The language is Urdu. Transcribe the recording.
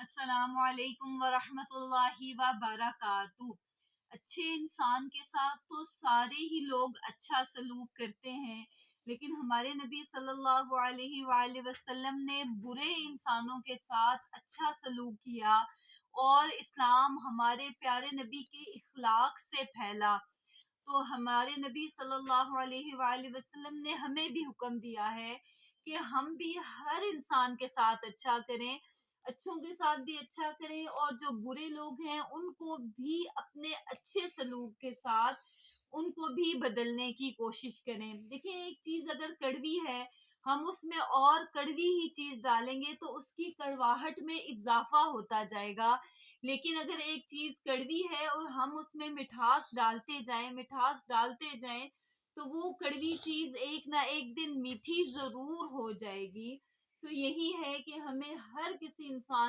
السلام علیکم ورحمۃ اللہ وبرکاتہ۔ اچھے انسان کے ساتھ تو سارے ہی لوگ اچھا سلوک کرتے ہیں، لیکن ہمارے نبی صلی اللہ علیہ وآلہ وسلم نے برے انسانوں کے ساتھ اچھا سلوک کیا، اور اسلام ہمارے پیارے نبی کے اخلاق سے پھیلا۔ تو ہمارے نبی صلی اللہ علیہ وآلہ وسلم نے ہمیں بھی حکم دیا ہے کہ ہم بھی ہر انسان کے ساتھ اچھا کریں، اچھوں کے ساتھ بھی اچھا کریں، اور جو برے لوگ ہیں ان کو بھی اپنے اچھے سلوک کے ساتھ ان کو بھی بدلنے کی کوشش کریں۔ دیکھیں، ایک چیز اگر کڑوی ہے، ہم اس میں اور کڑوی ہی چیز ڈالیں گے تو اس کی کڑواہٹ میں اضافہ ہوتا جائے گا، لیکن اگر ایک چیز کڑوی ہے اور ہم اس میں مٹھاس ڈالتے جائیں تو وہ کڑوی چیز ایک نہ ایک دن میٹھی ضرور ہو جائے گی۔ تو یہی ہے کہ ہمیں ہر کسی انسان